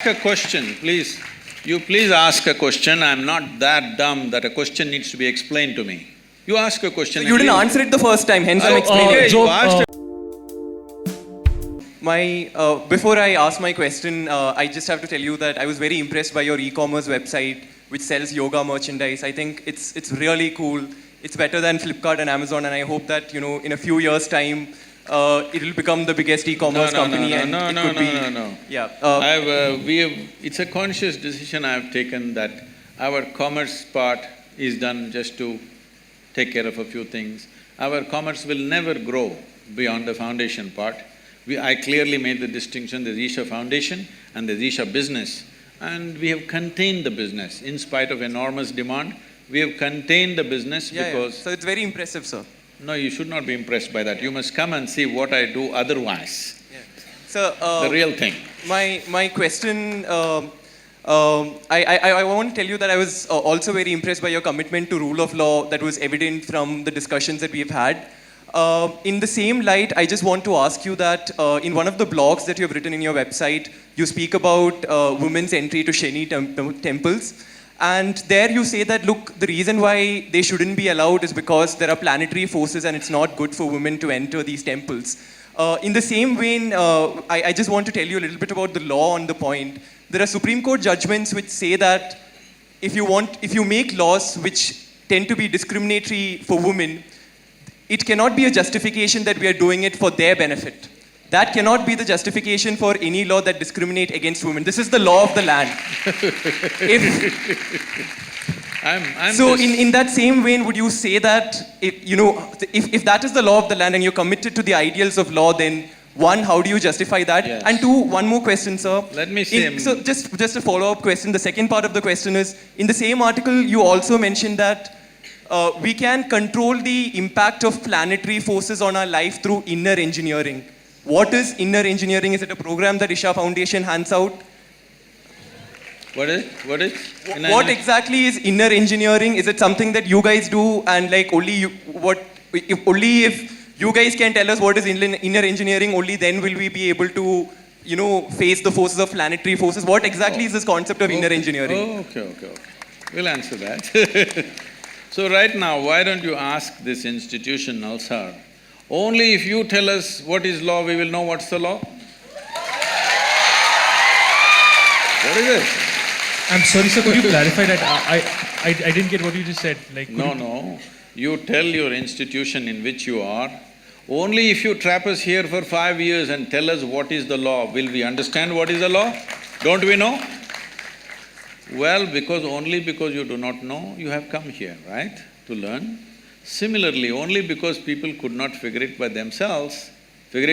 A question, please. You please ask a question. I'm not that dumb that a question needs to be explained to me. You ask a question. So you didn't answer it the first time, hence I'm explaining okay, it. you asked Before I ask my question, I just have to tell you that I was very impressed by your e-commerce website, which sells yoga merchandise. I think it's really cool. It's better than Flipkart and Amazon, and I hope that in a few years' time, it will become the biggest e-commerce company. No. Yeah. It's a conscious decision I've taken that our commerce part is done just to take care of a few things. Our commerce will never grow beyond the foundation part. I clearly made the distinction, there's Isha Foundation and there's Isha Business. And we have contained the business. In spite of enormous demand, we have contained the business because… So it's very impressive, sir. No, you should not be impressed by that. You must come and see what I do otherwise. Yeah. So, the real thing. My question… I want to tell you that I was also very impressed by your commitment to rule of law that was evident from the discussions that we've had. In the same light, I just want to ask you that in one of the blogs that you have written in your website, you speak about women's entry to Shani temples. And there you say that, look, the reason why they shouldn't be allowed is because there are planetary forces and it's not good for women to enter these temples. In the same vein, I just want to tell you a little bit about the law on the point. There are Supreme Court judgments which say that if you make laws which tend to be discriminatory for women, it cannot be a justification that we are doing it for their benefit. That cannot be the justification for any law that discriminates against women. This is the law of the land. In that same vein, would you say that if that is the law of the land and you're committed to the ideals of law, then one, how do you justify that? Yes. And two, one more question, sir. Let me say… So just a follow-up question. The second part of the question is, in the same article, you also mentioned that we can control the impact of planetary forces on our life through inner engineering. What is inner engineering? Is it a program that Isha Foundation hands out? What is? What exactly is inner engineering? Is it something that you guys do and like if you guys can tell us what is inner engineering, only then will we be able to face the forces of planetary forces? What exactly is this concept of inner engineering? Okay. We'll answer that. So right now, why don't you ask this institution, Nalsar, only if you tell us what is law, we will know what's the law. What is it? I'm sorry, sir, could you clarify that? I didn't get what you just said. No. You tell your institution in which you are, only if you trap us here for 5 years and tell us what is the law, will we understand what is the law? Don't we know? Well, only because you do not know, you have come here, right, to learn. Similarly, only because people could not figure it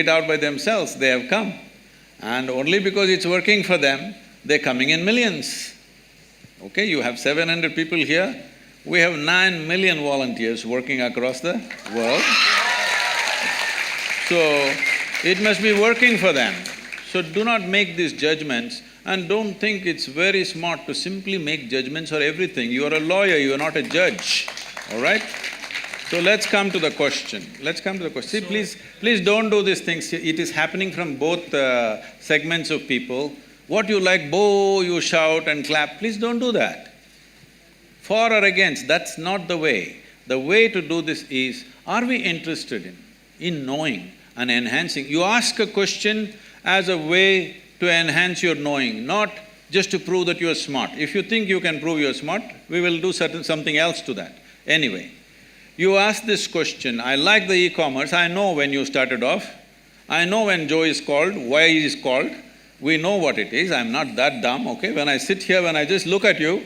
out by themselves, they have come. And only because it's working for them, they're coming in millions. Okay, you have 700 people here, we have 9 million volunteers working across the world. So, it must be working for them. So do not make these judgments and don't think it's very smart to simply make judgments for everything. You are a lawyer, you are not a judge, all right? So let's come to the question. See, please don't do these things. It is happening from both segments of people. What you like, you shout and clap, please don't do that. For or against, that's not the way. The way to do this is, are we interested in knowing and enhancing? You ask a question as a way to enhance your knowing, not just to prove that you are smart. If you think you can prove you are smart, we will do something else to that. Anyway, you ask this question, I like the e-commerce, I know when you started off, I know when Joe is called, why he is called, we know what it is, I'm not that dumb, okay? When I sit here, when I just look at you,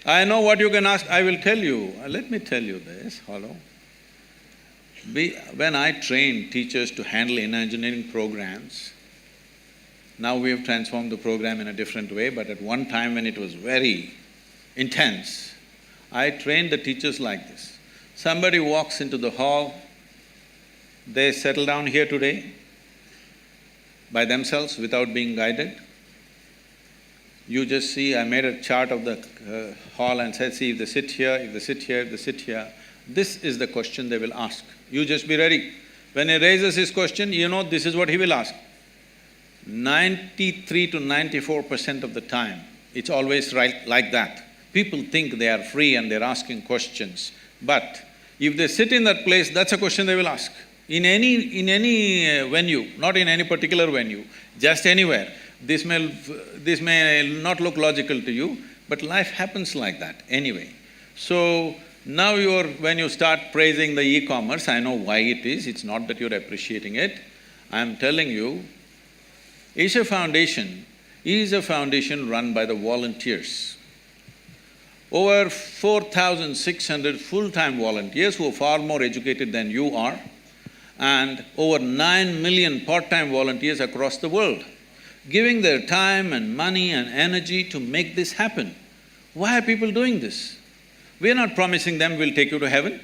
I know what you can ask, I will tell you. Let me tell you this, hello. When I trained teachers to handle inner engineering programs, now we have transformed the program in a different way, but at one time when it was very intense, I trained the teachers like this. Somebody walks into the hall, they settle down here today by themselves without being guided. You just see, I made a chart of the hall and said, see, if they sit here, if they sit here, if they sit here, this is the question they will ask. You just be ready. When he raises his question, this is what he will ask. 93 to 94% of the time, it's always right like that. People think they are free and they're asking questions. But if they sit in that place, that's a question they will ask. In any venue, not in any particular venue, just anywhere. This may not look logical to you, but life happens like that anyway. So, now when you start praising the e-commerce, I know why it is, it's not that you're appreciating it. I'm telling you, Isha Foundation is a foundation run by the volunteers. Over 4,600 full-time volunteers who are far more educated than you are, and over 9 million part-time volunteers across the world, giving their time and money and energy to make this happen. Why are people doing this? We are not promising them we'll take you to heaven.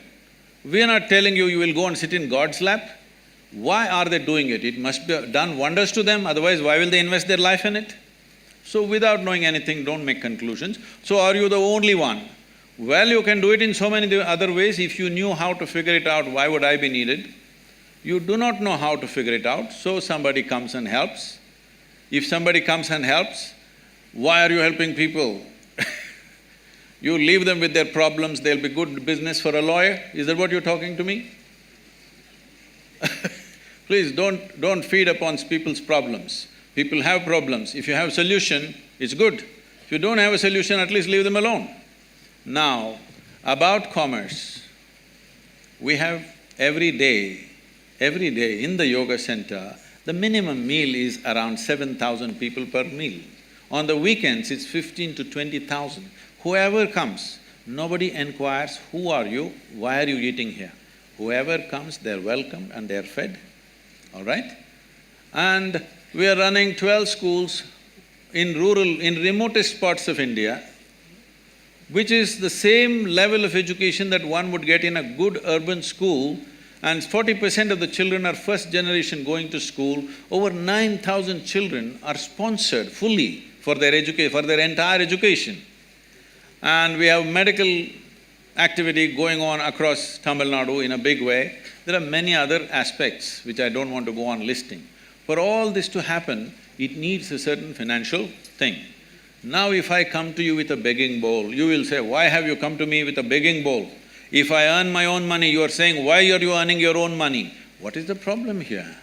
We are not telling you you will go and sit in God's lap. Why are they doing it? It must be done wonders to them, otherwise why will they invest their life in it? So without knowing anything, don't make conclusions. So are you the only one? Well, you can do it in so many other ways. If you knew how to figure it out, why would I be needed? You do not know how to figure it out, so somebody comes and helps. If somebody comes and helps, why are you helping people? You leave them with their problems, they'll be good business for a lawyer. Is that what you're talking to me? Please don't feed upon people's problems. People have problems. If you have a solution, it's good. If you don't have a solution, at least leave them alone. Now, about commerce, we have every day in the yoga center, the minimum meal is around 7,000 people per meal. On the weekends, it's 15 to 20,000. Whoever comes, nobody inquires, who are you, why are you eating here? Whoever comes, they're welcomed and they're fed, all right? And we are running 12 schools in remotest parts of India, which is the same level of education that one would get in a good urban school, and 40% of the children are first generation going to school. Over 9,000 children are sponsored fully for their entire education. And we have medical activity going on across Tamil Nadu in a big way. There are many other aspects which I don't want to go on listing. For all this to happen, it needs a certain financial thing. Now if I come to you with a begging bowl, you will say, why have you come to me with a begging bowl? If I earn my own money, you are saying, why are you earning your own money? What is the problem here?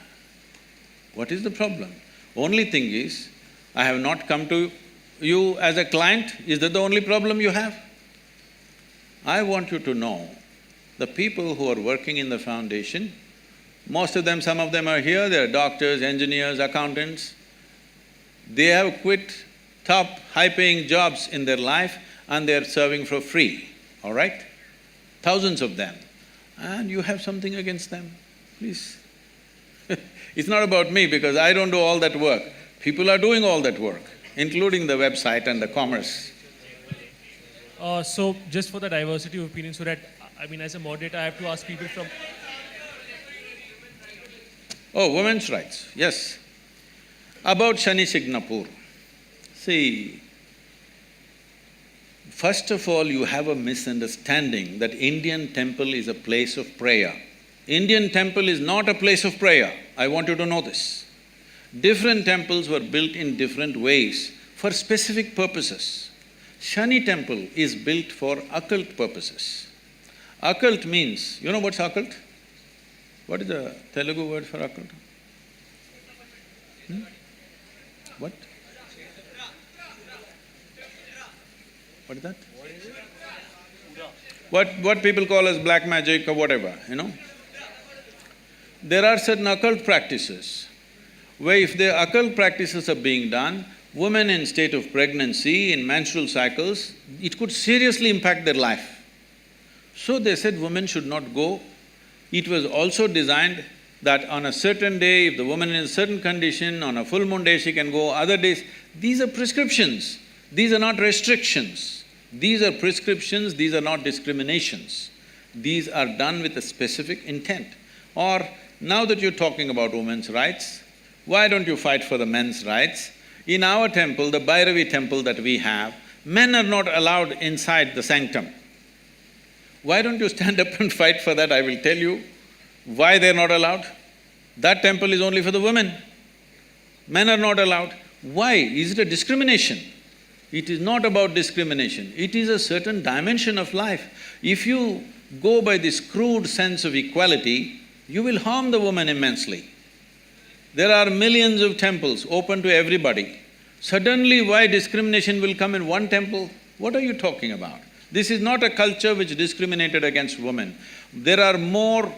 What is the problem? Only thing is, I have not come to you as a client. Is that the only problem you have? I want you to know, the people who are working in the foundation, most of them, some of them are here, they're doctors, engineers, accountants. They have quit top, high-paying jobs in their life and they're serving for free, all right? Thousands of them. And you have something against them, please. It's not about me because I don't do all that work. People are doing all that work, including the website and the commerce. So just for the diversity of opinion, so that, as a moderator, I have to ask people from… Oh, women's rights, yes. About Shani Signapur. See, first of all, you have a misunderstanding that Indian temple is a place of prayer. Indian temple is not a place of prayer. I want you to know this. Different temples were built in different ways for specific purposes. Shani temple is built for occult purposes. Occult means, you know what's occult? What is the Telugu word for occult? What? What is that? What people call as black magic or whatever, you know? There are certain occult practices where if the occult practices are being done, women in state of pregnancy, in menstrual cycles, it could seriously impact their life. So they said women should not go. It was also designed that on a certain day, if the woman is in a certain condition, on a full moon day she can go, other days… These are prescriptions, these are not restrictions. These are prescriptions, these are not discriminations. These are done with a specific intent. Or, now that you're talking about women's rights, why don't you fight for the men's rights? In our temple, the Bhairavi temple that we have, men are not allowed inside the sanctum. Why don't you stand up and fight for that? I will tell you why they're not allowed. That temple is only for the women. Men are not allowed. Why? Is it a discrimination? It is not about discrimination. It is a certain dimension of life. If you go by this crude sense of equality, you will harm the woman immensely. There are millions of temples open to everybody. Suddenly, why discrimination will come in one temple? What are you talking about? This is not a culture which discriminated against women. There are more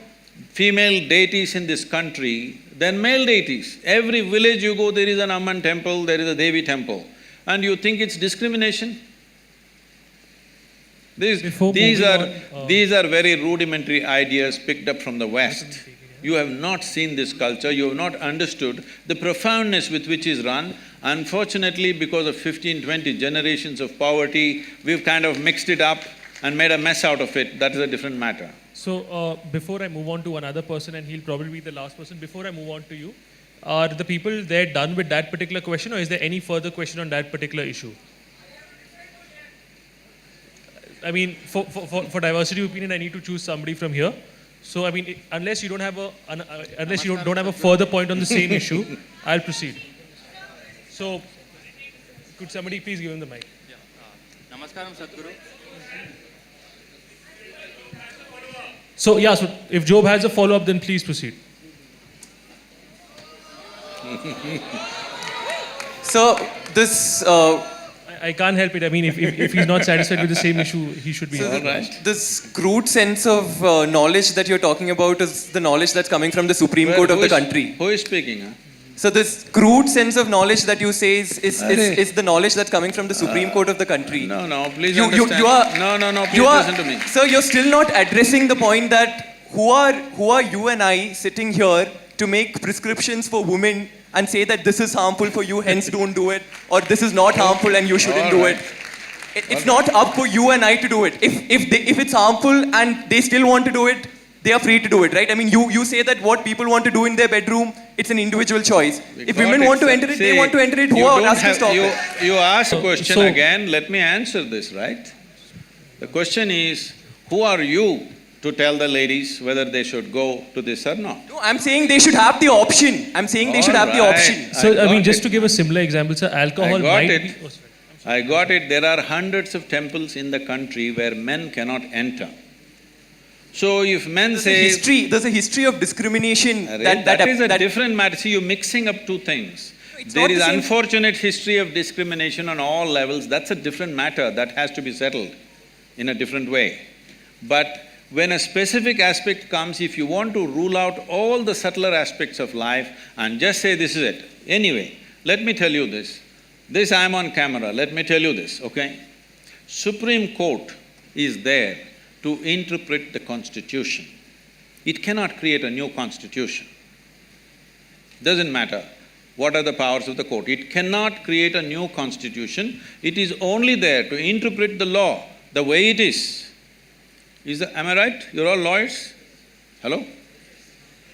female deities in this country than male deities. Every village you go, there is an Amman temple, there is a Devi temple. And you think it's discrimination? These are very rudimentary ideas picked up from the West. You have not seen this culture, you have not understood the profoundness with which is run. Unfortunately, because of 15-20 generations of poverty, we've kind of mixed it up and made a mess out of it. That is a different matter. So, before I move on to another person, and he'll probably be the last person, before I move on to you, are the people there done with that particular question, or is there any further question on that particular issue? I mean, for diversity of opinion, I need to choose somebody from here. So, I mean, unless you don't have a further point on the same issue, I'll proceed. So, could somebody please give him the mic? Namaskaram, Sadhguru. So, yeah, so if Job has a follow-up, then please proceed. So, this… I can't help it. I mean, if he's not satisfied with the same issue, he should be. So this crude sense of knowledge that you're talking about is the knowledge that's coming from the Supreme Court of the country. Who is speaking, huh? So this crude sense of knowledge that you say is the knowledge that's coming from the Supreme Court of the country. No, please understand. No, please listen to me. Sir, you're still not addressing the point that who are you and I sitting here to make prescriptions for women and say that this is harmful for you, hence don't do it, or this is not harmful and you shouldn't do it. It's not up for you and I to do it. If it's harmful and they still want to do it, they are free to do it, right? I mean, you say that what people want to do in their bedroom, it's an individual choice. If women want to enter it, they want to enter it. Who are us to stop it? You ask a question again, let me answer this, right? The question is, who are you to tell the ladies whether they should go to this or not? No, I'm saying they should have the option. I'm saying they should have the option. So, I mean, just to give a similar example, sir, alcohol might be… I got it. There are hundreds of temples in the country where men cannot enter. So if men say… There's a history of discrimination that is a different matter. See, you're mixing up two things. There is unfortunate history of discrimination on all levels. That's a different matter. That has to be settled in a different way. But when a specific aspect comes, if you want to rule out all the subtler aspects of life and just say this is it. Anyway, let me tell you this. This I'm on camera, let me tell you this, okay? Supreme Court is there to interpret the Constitution. It cannot create a new Constitution. Doesn't matter what are the powers of the court. It cannot create a new Constitution. It is only there to interpret the law the way it is. Am I right? You're all lawyers? Hello?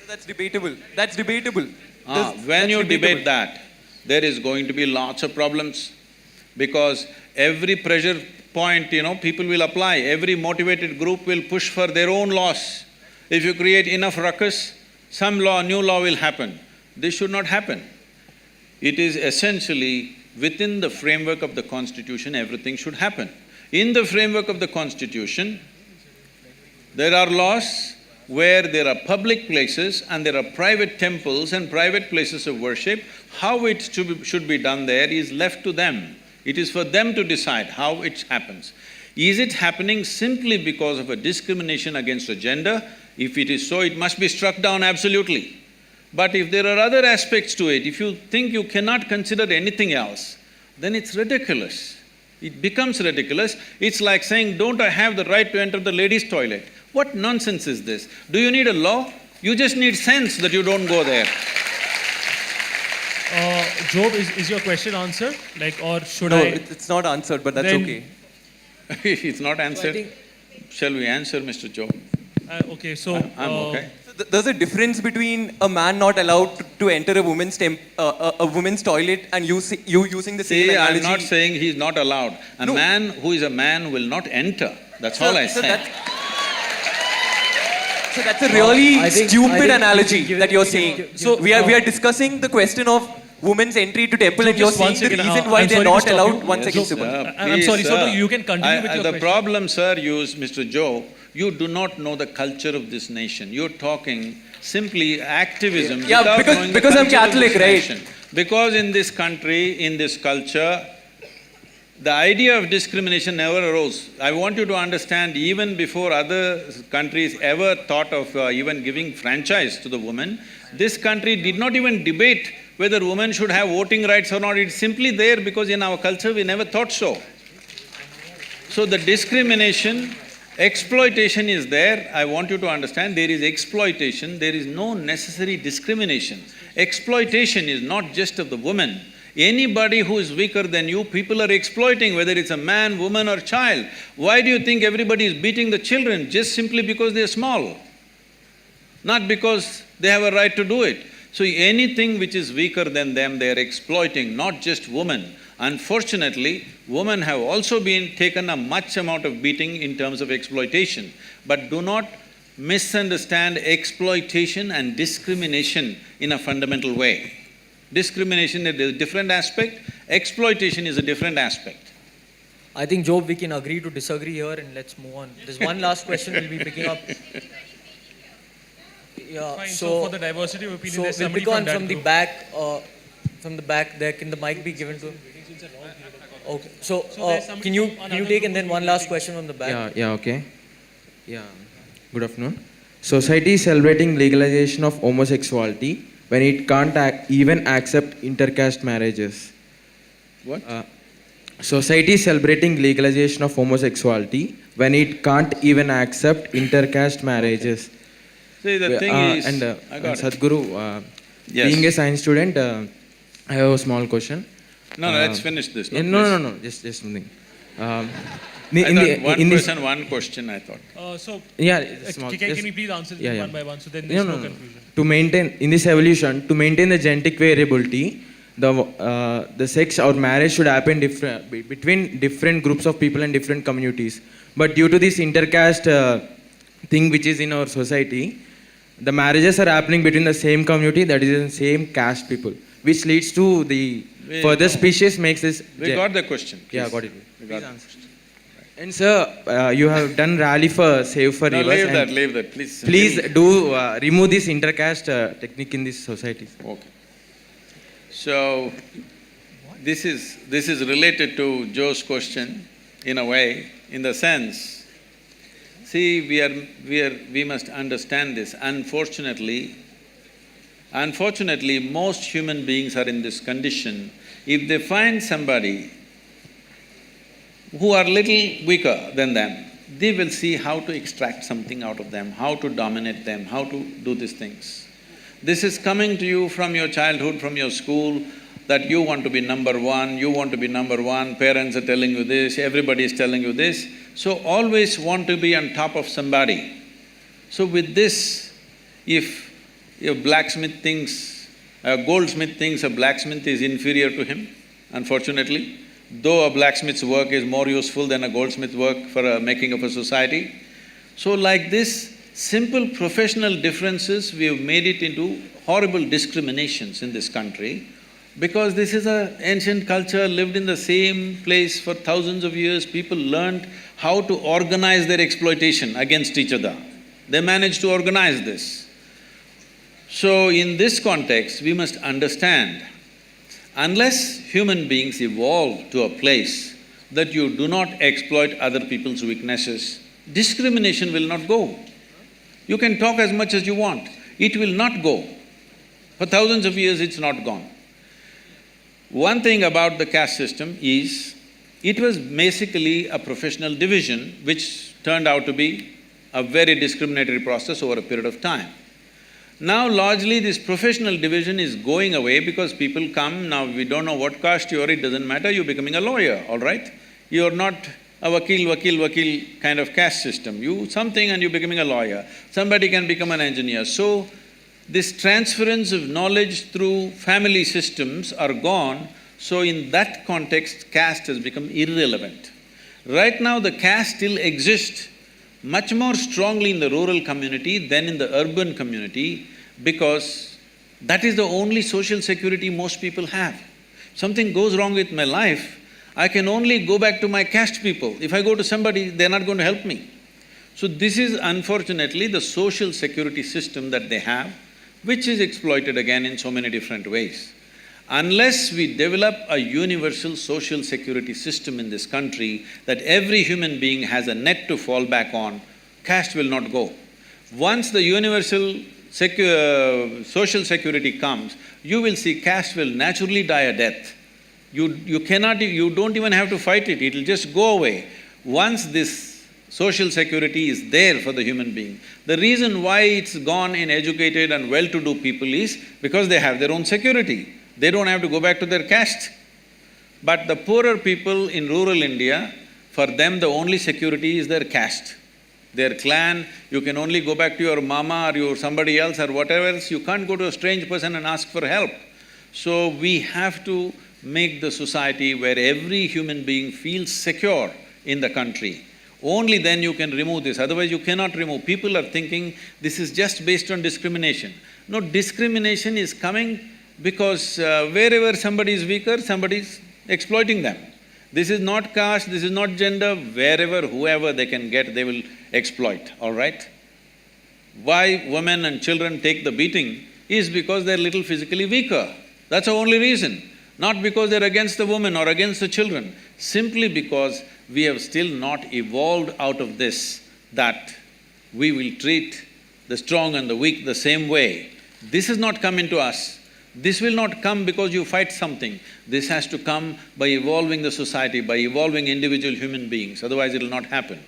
That's debatable. That's debatable. When you debate that, there is going to be lots of problems because every pressure point, people will apply. Every motivated group will push for their own laws. If you create enough ruckus, new law will happen. This should not happen. It is essentially within the framework of the Constitution, everything should happen. In the framework of the Constitution, there are laws where there are public places and there are private temples and private places of worship. How it should be done there is left to them. It is for them to decide how it happens. Is it happening simply because of a discrimination against a gender? If it is so, it must be struck down absolutely. But if there are other aspects to it, if you think you cannot consider anything else, then it's ridiculous. It becomes ridiculous. It's like saying, don't I have the right to enter the ladies' toilet? What nonsense is this? Do you need a law? You just need sense that you don't go there. Job, is your question answered? Or should No, it's not answered, but that's okay. It's not answered. Shall we answer, Mr. Job? Okay, so… I'm okay. There's a difference between a man not allowed to enter a woman's toilet and you using the same analogy. I'm not saying he's not allowed. A man who is a man will not enter. That's all I said. So that's a really stupid analogy that you're saying. So we are discussing the question of women's entry to temple, So and you're just one saying the second, reason why I'm they're sorry to not stop you. allowed. One Yes, second, sir. Simon. I'm sorry, so you can continue with your The question. problem, sir, Mr. Joe, you do not know the culture of this nation. You're talking simply activism Yeah, without because- knowing the because I'm culture of this Catholic, right? nation. Because in this country, in this culture, the idea of discrimination never arose. I want you to understand, even before other countries ever thought of even giving franchise to the woman, this country did not even debate whether women should have voting rights or not. It's simply there because in our culture we never thought so. So the discrimination, exploitation is there. I want you to understand, there is exploitation, there is no necessary discrimination. Exploitation is not just of the woman. Anybody who is weaker than you, people are exploiting, whether it's a man, woman or child. Why do you think everybody is beating the children? Just simply because they're small, not because they have a right to do it. So anything which is weaker than them, they are exploiting, not just women. Unfortunately, women have also been taken a much amount of beating in terms of exploitation. But do not misunderstand exploitation and discrimination in a fundamental way. Discrimination is a different aspect, exploitation is a different aspect. I think, Job, we can agree to disagree here and let's move on. There's one last question we'll be picking up. Yeah, Fine, so for the diversity of opinion, there's we'll somebody pick on from that from the back there. Can the mic be given to him? Okay, so there's somebody can you from another take group and then who one will last take- question from the back? Okay. Yeah. Good afternoon. Society is celebrating legalization of homosexuality when it can't even accept intercaste marriages. What? Society is celebrating legalization of homosexuality when it can't even accept intercaste marriages. See, the thing is… and I got it. Sadhguru, Yes. being a science student, I have a small question. No, let's finish this. No, just something. I thought one person, one question, I thought. Yeah, it's small. Can Just- you please answer yeah, them yeah. one by one, so then there's no No. confusion. To maintain, in this evolution, to maintain the genetic variability, the sex or marriage should happen between different groups of people and different communities. But due to this intercaste thing which is in our society, the marriages are happening between the same community, that is in same caste people, which leads to the further species makes this… We got the question. Yeah, please. got it. We got Please the answer. question. And sir, you have done rally for Save for No, Rivers. and leave that, please. Please do remove this intercaste technique in this society. Okay. So, this is related to Joe's question in a way, in the sense, see, we must understand this. Unfortunately, most human beings are in this condition. If they find somebody who are little weaker than them, they will see how to extract something out of them, how to dominate them, how to do these things. This is coming to you from your childhood, from your school, that you want to be number one, you want to be number one, parents are telling you this, everybody is telling you this. So always want to be on top of somebody. So with this, if a blacksmith thinks, a goldsmith thinks a blacksmith is inferior to him, unfortunately, though a blacksmith's work is more useful than a goldsmith's work for a making of a society. So like this, simple professional differences, we have made it into horrible discriminations in this country, because this is an ancient culture, lived in the same place for thousands of years. People learned how to organize their exploitation against each other. They managed to organize this. So in this context, we must understand, unless human beings evolve to a place that you do not exploit other people's weaknesses, discrimination will not go. You can talk as much as you want, it will not go. For thousands of years, it's not gone. One thing about the caste system is, it was basically a professional division which turned out to be a very discriminatory process over a period of time. Now largely this professional division is going away because people come, now we don't know what caste you are, it doesn't matter, you're becoming a lawyer, all right? You're not a vakil kind of caste system. You something and you're becoming a lawyer. Somebody can become an engineer. So, this transference of knowledge through family systems are gone, so in that context, caste has become irrelevant. Right now, the caste still exists much more strongly in the rural community than in the urban community, because That is the only social security most people have. Something goes wrong with my life, I can only go back to my caste people. If I go to somebody, they're not going to help me. So this is unfortunately the social security system that they have, which is exploited again in so many different ways. Unless we develop a universal social security system in this country that every human being has a net to fall back on, caste will not go. Once the universal social security comes, you will see caste will naturally die a death. You don't even have to fight it, it'll just go away. Once this social security is there for the human being, the reason why it's gone in educated and well-to-do people is because they have their own security. They don't have to go back to their caste. But the poorer people in rural India, for them the only security is their caste, their clan. You can only go back to your mama or your somebody else or whatever else. You can't go to a strange person and ask for help. So we have to make the society where every human being feels secure in the country. Only then you can remove this, otherwise you cannot remove. People are thinking this is just based on discrimination. No, discrimination is coming because wherever somebody is weaker, somebody is exploiting them. This is not caste, this is not gender, wherever, whoever they can get, they will exploit, all right? Why women and children take the beating is because they're little physically weaker. That's the only reason. Not because they're against the women or against the children, simply because we have still not evolved out of this, that we will treat the strong and the weak the same way. This has not come into us. This will not come because you fight something. This has to come by evolving the society, by evolving individual human beings, otherwise it'll not happen.